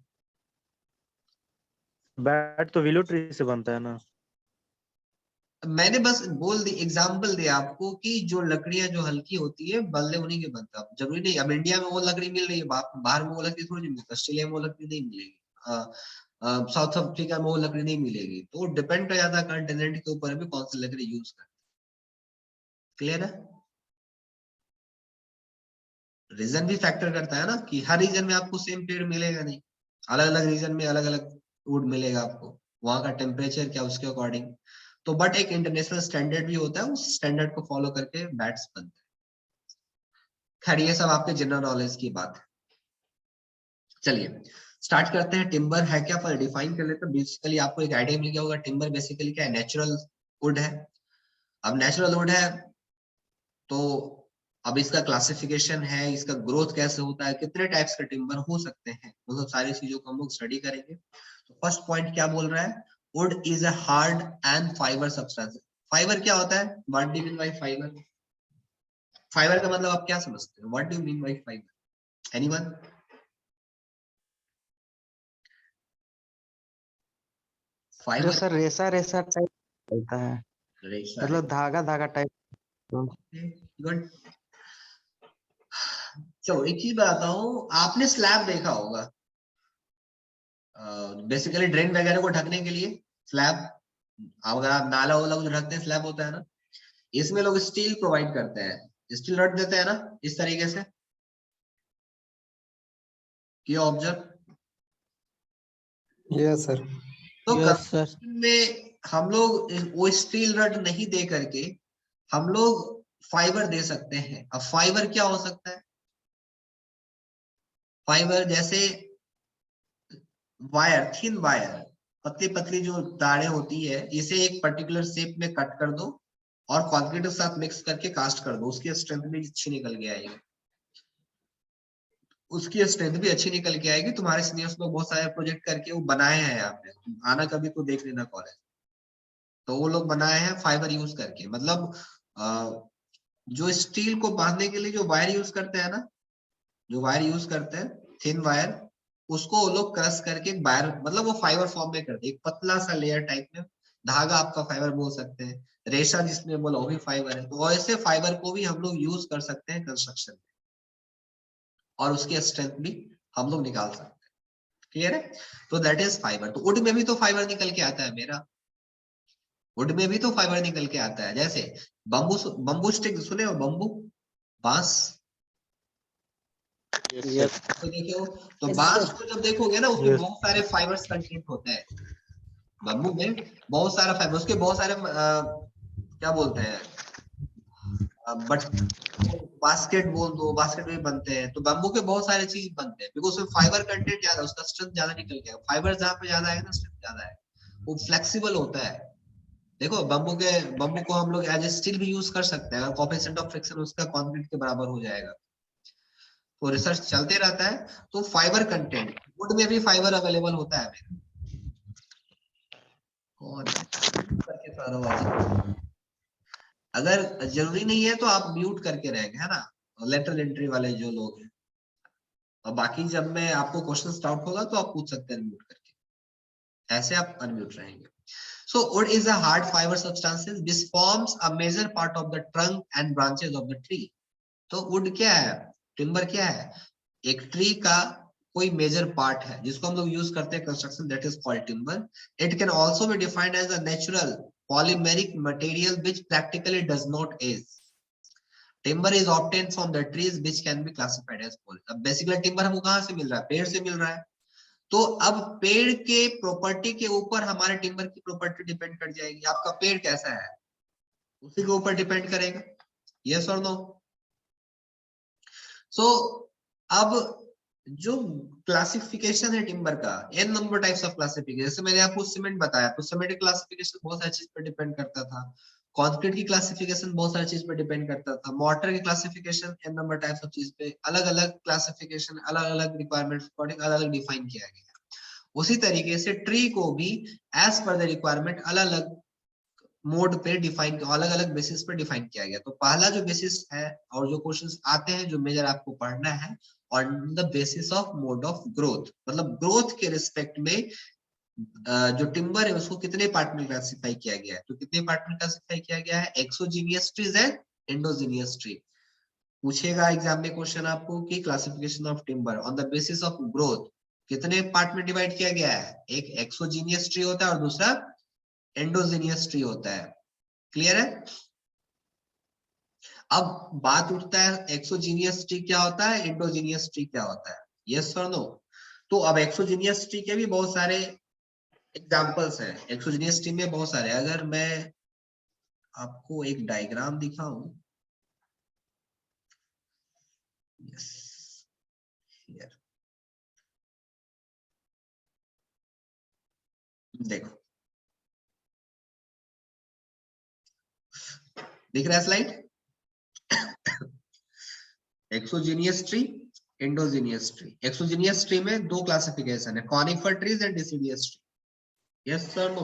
C: बैट तो विलो ट्री से बनता है ना।
B: मैंने बस बोल दी, एग्जाम्पल दिया आपको कि जो लकड़ियां जो हल्की होती है बल्ले उन्हीं के बनता है। जरूरी नहीं अब इंडिया में वो लकड़ी मिल रही है, बाहर में वो लकड़ी थोड़ी मिलती, ऑस्ट्रेलिया में वो लकड़ी नहीं मिलेगी, साउथ अफ्रीका में वो लकड़ी नहीं मिलेगी। तो डिपेंड कर जाता है कंटिनेंट के ऊपर भी कौन सी लकड़ी यूज करते। क्लियर है? रीजन भी फैक्टर करता है ना, कि हर रीजन में आपको सेम पेड़ मिलेगा नहीं, अलग अलग रीजन में अलग अलग वुड मिलेगा आपको, वहां का टेम्परेचर क्या उसके अकॉर्डिंग। तो बट एक इंटरनेशनल स्टैंडर्ड भी होता है, उस स्टैंडर्ड को फॉलो करके बैट्स बनते हैं। खैर ये सब आपके जनरल नॉलेज की बात है। चलिए स्टार्ट करते हैं। टिम्बर है क्या, पर डिफाइन कर लेते हैं। बेसिकली आपको एक आइडिया मिल गया होगा, टिम्बर बेसिकली क्या है, नेचुरल वुड है। अब नेचुरल वुड है तो अब इसका क्लासिफिकेशन है, इसका ग्रोथ कैसे होता है, कितने टाइप्स का टिम्बर हो सकते हैं, वो सब सारी चीजों को हम लोग स्टडी करेंगे। तो फर्स्ट पॉइंट क्या बोल रहा है, would is a hard and fibre substance. Fibre क्या होता है, what do you mean by fibre? Fibre का मतलब आप क्या समझते हो, what do you mean by fibre? Anyone? Fibre
G: sir रेसा रेसा टाइप होता है,
B: रेशा है।
G: मतलब धागा धागा टाइप।
B: गुड। चलो एक चीज बताता हूँ, आपने स्लैब देखा होगा, बेसिकली ड्रेन वगैरह को ढकने के लिए स्लैब, अगर आप नाला वाला जो ढकते हैं स्लैब होता है ना, इसमें लोग स्टील प्रोवाइड करते हैं, स्टील रड देते हैं ना इस तरीके से, किया ऑब्जर्व?
H: Yes sir.
B: तो
D: यस सर।
B: कंस्ट्रक्शन में हम लोग वो स्टील रड नहीं दे करके हम लोग फाइबर दे सकते हैं। अब फाइबर क्या हो सकता है, फाइबर जैसे वायर, थिन वायर, पतली पतली जो तारें होती है, इसे एक पर्टिकुलर शेप में कट कर दो और कंक्रीट के साथ मिक्स करके कास्ट कर दो, उसकी स्ट्रेंथ भी अच्छी निकल के आएगी, उसकी स्ट्रेंथ भी अच्छी निकल के आएगी। तुम्हारे सीनियर्स लोग बहुत सारे प्रोजेक्ट करके वो बनाए हैं, यहाँ पे आना कभी तो देख लेना कॉलेज, तो वो लोग बनाए हैं फाइबर यूज करके। मतलब जो स्टील को बांधने के लिए जो वायर यूज करते हैं ना, जो वायर यूज करते हैं थिन वायर, उसको वो लोग क्रश करके बाहर मतलब वो फाइबर फॉर्म में करते हैं, एक पतला सा लेयर टाइप में, धागा आपका फाइबर बोल सकते हैं, रेशा जिसमें बोला वो भी फाइबर है। तो ऐसे फाइबर को भी हम लोग यूज कर सकते हैं कंस्ट्रक्शन में, और उसकी स्ट्रेंथ भी हम लोग निकाल सकते हैं। क्लियर है? तो दैट इज फाइबर। तो वुड में भी तो फाइबर निकल के आता है मेरा, वुड में भी तो फाइबर निकल के आता है। जैसे बम्बू स्टिक सुने हो, बम्बू बांस,
E: यस
B: तो देखो, तो
D: Yes,
B: बांस
D: sir.
B: को जब देखोगे ना उसमें
C: Yes.
B: बहुत सारे फाइबर्स कंटेंट होते हैं, बम्बू में बहुत सारा फाइबर, उसके बहुत सारे क्या बोलते हैं बट बास्केट बोल दो, बास्केट में बनते हैं। तो बम्बू के बहुत सारे चीज बनते हैं बिकॉज उसमें फाइबर कंटेंट ज्यादा, उसका स्ट्रेंथ ज्यादा निकल गया, फाइबर जहाँ पे ज्यादा है ना स्ट्रेंथ ज्यादा है, वो फ्लेक्सिबल होता है। देखो बम्बू को हम लोग एज ए स्टील भी यूज कर सकते हैं, कोएफिशिएंट ऑफ फ्रिक्शन उसका कंक्रीट के बराबर हो जाएगा। तो रिसर्च चलते रहता है। तो फाइबर कंटेंट, वुड में भी फाइबर अवेलेबल होता है मेरा। और करके थोड़ा आवाज, अगर जरूरी नहीं है तो आप म्यूट करके रहेंगे, है ना, लेटरल एंट्री वाले जो लोग हैं। और बाकी जब मैं आपको क्वेश्चन डाउट होगा तो आप पूछ सकते हैं म्यूट करके, ऐसे आप अनम्यूट रहेंगे। So wood is a hard fiber substances which forms a major part of the trunk and branches of the tree. तो wood क्या है, टिम्बर क्या है, एक ट्री का कोई मेजर पार्ट है जिसको हम लोग यूज करते हैं construction, that is called timber. It can also be defined as a natural polymeric material which practically does not age. Timber is obtained from the trees which can be classified as wood. अब basically timber हमको कहाँ से मिल रहा है, पेड़ से मिल रहा है। तो अब पेड़ के प्रॉपर्टी के ऊपर हमारे टिम्बर की प्रॉपर्टी डिपेंड कर जाएगी। आपका पेड़ कैसा है उसी के ऊपर डिपेंड करेगा, यस और नो। सो अब जो क्लासिफिकेशन है टिम्बर का, N number types of classification, जैसे मैंने आपको सीमेंट बताया तो सीमेंट की क्लासिफिकेशन बहुत सारी चीज पर डिपेंड करता था, कंक्रीट की क्लासिफिकेशन बहुत सारी चीज पर डिपेंड करता था, मोटर की classification N number types of चीज पे अलग अलग क्लासिफिकेशन, अलग अलग रिक्वायरमेंट अकॉर्डिंग अलग अलग डिफाइन किया गया। उसी तरीके से ट्री को भी एज पर द रिक्वायरमेंट अलग अलग मोड पे डिफाइन, अलग अलग बेसिस पे डिफाइन किया गया। तो पहला जो बेसिस है और जो क्वेश्चंस आते हैं जो मेजर आपको पढ़ना है, on the basis of mode of growth, मतलब ग्रोथ के रिस्पेक्ट में जो टिम्बर है उसको कितने पार्ट में क्लासिफाई किया गया है। तो कितने पार्ट में क्लासिफाई किया गया है, exogenous trees and endogenous tree. पूछेगा एग्जाम में क्वेश्चन आपको कि classification of timber on the basis of growth कितने पार्ट में डिवाइड किया गया है, एक एक्सोजीनियस ट्री होता है और दूसरा एंडोजीनियस ट्री होता है। क्लियर है? अब बात उठता है एक्सोजीनियस ट्री क्या होता है, एंडोजीनियस ट्री क्या होता है, यस और नो। तो अब एक्सोजीनियस ट्री के भी बहुत सारे एग्जांपल्स हैं, एक्सोजीनियस ट्री में बहुत सारे। अगर मैं आपको एक डायग्राम दिखाऊं, यस हियर, देखो दिख रहा है slide, exogenous tree, endogenous tree. Exogenous tree में दो क्लासिफिकेशन है, conifer trees and deciduous tree, yes sir no,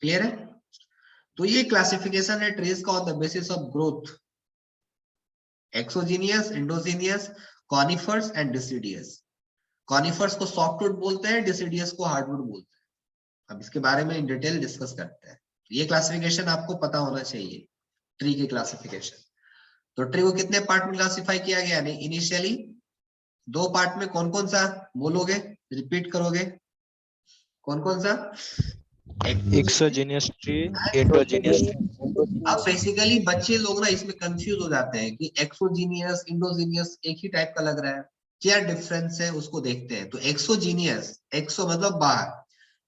B: clear है? तो ये क्लासिफिकेशन है ट्रीज का on the basis of growth, exogenous, endogenous, conifers and deciduous. Conifers को सॉफ्टवुड बोलते हैं, डिसिडियस को हार्डवुड बोलते हैं। अब इसके बारे में इन डिटेल डिस्कस करते हैं। ये क्लासिफिकेशन आपको पता होना चाहिए, ट्री की क्लासिफिकेशन। तो ट्री को कितने पार्ट में क्लासिफाई किया गया, नहीं इनिशियली दो पार्ट में, कौन कौन सा बोलोगे, रिपीट करोगे, कौन कौन सा,
C: एक्सोजीनियस ट्री, एंडोजीनियस ट्री।
B: अब बेसिकली बच्चे लोग ना इसमें कंफ्यूज हो जाते हैं कि एक्सोजीनियस इंडोजीनियस एक ही टाइप का लग रहा है, क्या डिफरेंस है उसको देखते हैं। तो एक्सोजीनियस, एक्सो मतलब बाहर,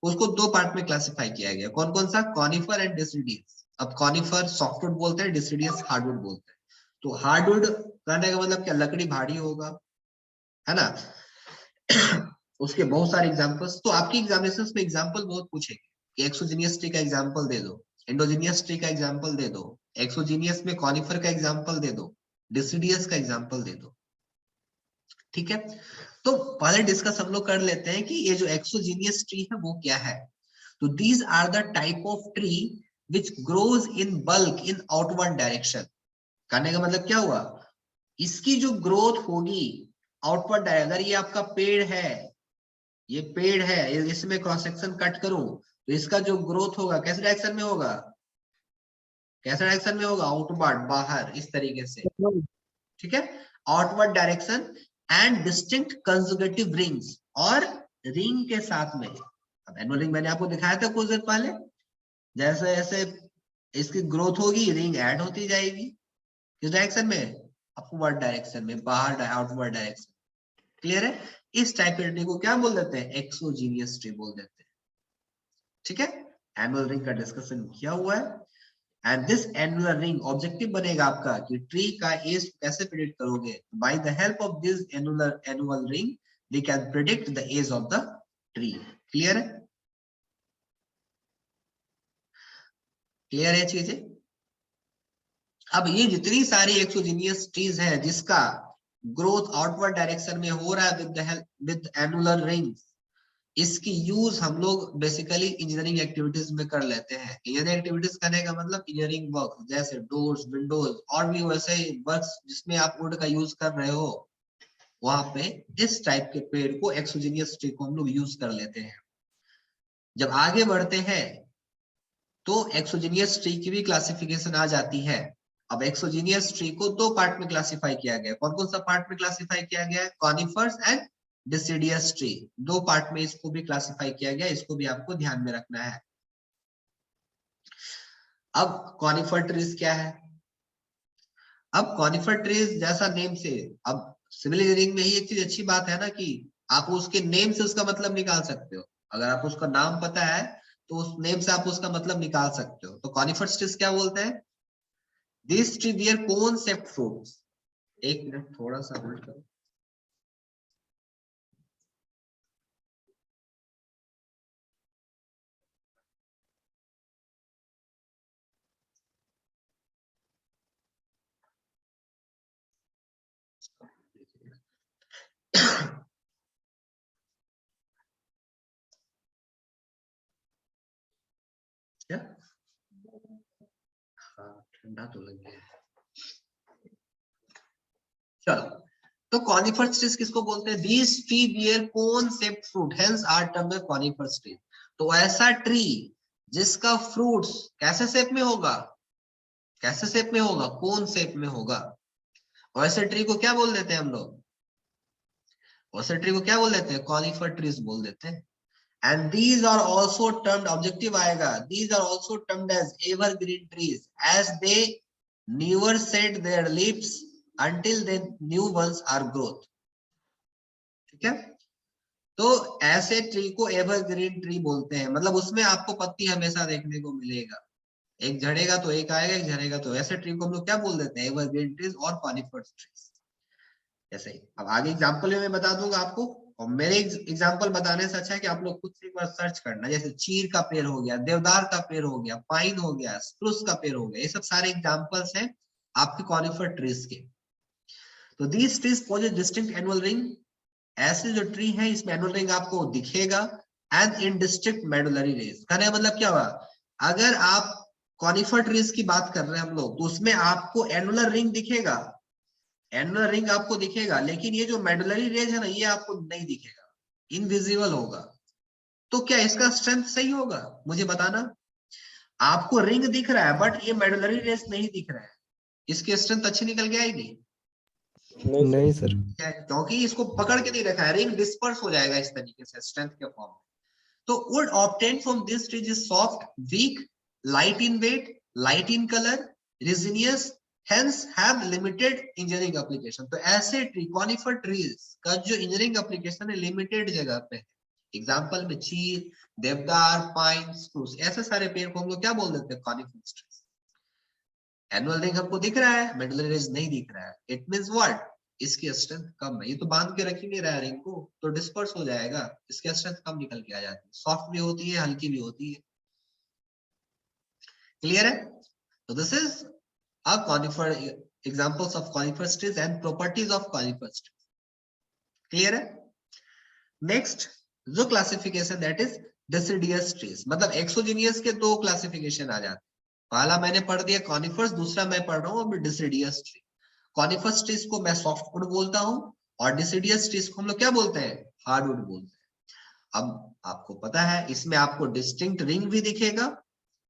B: उसको दो पार्ट में क्लासिफाई किया गया, कौन कौन सा, कॉनिफर एंड डिसिडियस। अब कॉनिफर सॉफ्टवुड बोलते हैं, डिसिडियस हार्डवुड बोलते हैं। तो हार्डवुड कहने का मतलब क्या, लकड़ी भारी होगा, है ना। उसके बहुत सारे एग्जांपल्स, तो आपकी एग्जामिनेशंस में एग्जांपल बहुत पूछेंगे कि एक्सोजीनियस ट्री का एग्जांपल दे दो, एंडोजीनियस ट्री का एग्जांपल दे दो, एक्सोजीनियस में कॉनिफर का एग्जांपल दे दो, डिसिडियस का एग्जांपल दे दो, ठीक है। तो पहले डिस्कस हम लोग कर लेते हैं कि ये जो एक्सोजीनियस ट्री है वो क्या है। तो these are the type of tree which grows in bulk in outward direction. कहने का मतलब क्या हुआ, इसकी जो ग्रोथ होगी आउटवर्ड डायरेक्शन, अगर ये आपका पेड़ है, ये पेड़ है, इसमें क्रॉस सेक्शन कट करूं तो इसका जो ग्रोथ होगा कैसे डायरेक्शन में होगा, कैसे डायरेक्शन में होगा, आउटवर्ड, बाहर, इस तरीके से, ठीक है। Outward direction and distinct consecutive rings, और रिंग के साथ में, अब एनुअल रिंग मैंने आपको दिखाया था कुछ देर पहले, जैसे जैसे इसकी ग्रोथ होगी रिंग ऐड होती जाएगी, किस डायरेक्शन में, अपवर्ड डायरेक्शन में, बाहर आउटवर्ड डायरेक्शन। क्लियर है? इस टाइप के ट्री को क्या बोल देते हैं, एक्सोजीनियस ट्री बोल देते हैं, ठीक है। एनुअल रिंग का डिस्कशन किया हुआ है। And this annual ring objective बनेगा आपका कि ट्री का एज कैसे प्रेडिक्ट करोगे, by the help of this annual ring we can predict the age of the tree. Clear है? क्लियर है चीजें? अब ये जितनी सारी एक्सोजीनियस ट्रीज है जिसका ग्रोथ आउटवर्ड डायरेक्शन में हो रहा है विद एनुअल रिंग्स, इसकी यूज हम लोग बेसिकली इंजीनियरिंग एक्टिविटीज में कर लेते हैं। इंजीनियरिंग एक्टिविटीज करने का मतलब इंजीनियरिंग वर्क, जैसे डोर्स, विंडोज और भी वैसे वर्क्स जिसमें आप वुड का यूज कर रहे हो, वहां पे इस टाइप के पेड़ को, एक्सोजीनियस ट्री को हम लोग यूज कर लेते हैं। जब आगे बढ़ते हैं तो एक्सोजीनियस ट्री की भी क्लासिफिकेशन आ जाती है। अब एक्सोजीनियस ट्री को दो पार्ट में क्लासिफाई किया गया। कौन कौन सा पार्ट में क्लासिफाई किया गया है? कॉनिफर्स एंड डिसिडियस ट्री, दो पार्ट में इसको भी क्लासिफाई किया गया, इसको भी आपको ध्यान में रखना है। अब कॉनिफर ट्रीज क्या है? अब कॉनिफर ट्रीज जैसा नेम से, अब सिविल इंजीनियरिंग में ही एक चीज अच्छी बात है ना कि आप उसके नेम से उसका मतलब निकाल सकते हो। अगर आप उसका नाम पता है तो उस नेम से आप उसका मतलब निकाल सकते हो। तो कॉनिफर ट्रीज क्या बोलते हैं? This tree bear cone shaped fruits. एक मिनट थोड़ा सा होल्ड करो। क्या? हाँ, ठंडा तो लग गया है। चलो, तो कॉनिफर ट्रीज किसको बोलते हैं? This tree bear cone shaped fruit, hence are termed conifer tree. तो ऐसा ट्री जिसका फ्रूट्स कैसे शेप में होगा? कैसे शेप में होगा? कोन शेप में होगा। वैसे ट्री को क्या बोल देते हैं हम लोग? वैसे ट्री को क्या बोल देते हैं? कॉनिफर ट्रीज बोल देते हैं। And these are also termed, objective आएगा, these are also termed as evergreen trees as they never shed their leaves until the new ones are growth। ठीक है? तो ऐसे ट्री को एवरग्रीन ट्री बोलते हैं, मतलब उसमें आपको पत्ती हमेशा देखने को मिलेगा, एक झड़ेगा तो एक आएगा, एक झड़ेगा तो, ऐसे ट्री को हम लोग क्या बोल देते हैं? एवरग्रीन ट्रीज और कॉनिफर ट्रीज। ऐसे ही अब आगे एग्जांपल में मैं बता दूंगा आपको, और मेरे एग्जांपल बताने से अच्छा है कि आप लोग खुद से एक बार सर्च करना। जैसे चीर का पेड़ हो गया, देवदार का पेड़ हो गया, पाइन हो गया, स्प्रूस का पेड़ हो गया, ये सब सारे एग्जांपल्स हैं आपके कॉनिफर ट्रीज के। तो these trees possess distinct annual ring, ऐसे जो ट्री है इसमें एनुअल रिंग आपको दिखेगा, and in district medullary rays. कहने का मतलब क्या हुआ? अगर आप कॉनिफर ट्रीज की बात कर रहे हैं हम लोग, तो उसमें आपको एनुअल रिंग दिखेगा, एनुअल रिंग आपको दिखेगा, लेकिन ये जो मेडुलरी रेज है ना, ये आपको नहीं दिखेगा, इनविजिबल होगा। तो क्या इसका स्ट्रेंथ सही होगा? मुझे बताना। आपको रिंग दिख रहा है बट ये मेडुलरी रेज नहीं दिख रहा है, इसकी स्ट्रेंथ अच्छी निकल के आएगी?
H: नहीं सर।
B: क्योंकि इसको पकड़ के नहीं रखा है, रिंग डिस्पर्स हो जाएगा इस तरीके से स्ट्रेंथ के फॉर्म में। तो wood obtain from this tree is soft, weak, light in weight, light in colour, resinous, hence have limited engineering application। तो ऐसे ट्री, कॉनिफर ट्रीज का जो इंजीनियरिंग एप्लीकेशन है लिमिटेड जगह पे है। एग्जांपल में चीर, देवदार, पाइन, स्प्रूस, ऐसे सारे पेड़ को हम लोग क्या बोल देते हैं? Conifer trees. एनुअल रिंग हमको दिख रहा है, मेडुलरी रेज नहीं दिख रहा है, इट मींस व्हाट? इसकी स्ट्रेंथ कम है, ये तो बांध के रख ही नहीं रहा है रिंग को, तो डिस्पर्स हो जाएगा, इसकी स्ट्रेंथ कम निकल के आ जाती है, सॉफ्ट भी होती है, हल्की भी होती है। क्लियर है? तो this is a conifer, examples of conifer trees and properties of conifer trees। clear है? next जो classification, that is deciduous trees, मतलब एक्सोजीनियस के दो क्लासिफिकेशन आ जाते हैं। पहला मैंने पढ़ दिया कॉनिफर्स, दूसरा मैं पढ़ रहा हूँ अब deciduous tree। कॉनिफर्स ट्रीज को मैं सॉफ्टवुड बोलता हूँ और डिसिडियस ट्रीज को हम लोग क्या बोलते हैं, हार्डवुड बोलते हैं। अब आपको पता है इसमें आपको डिस्टिंक्ट रिंग भी दिखेगा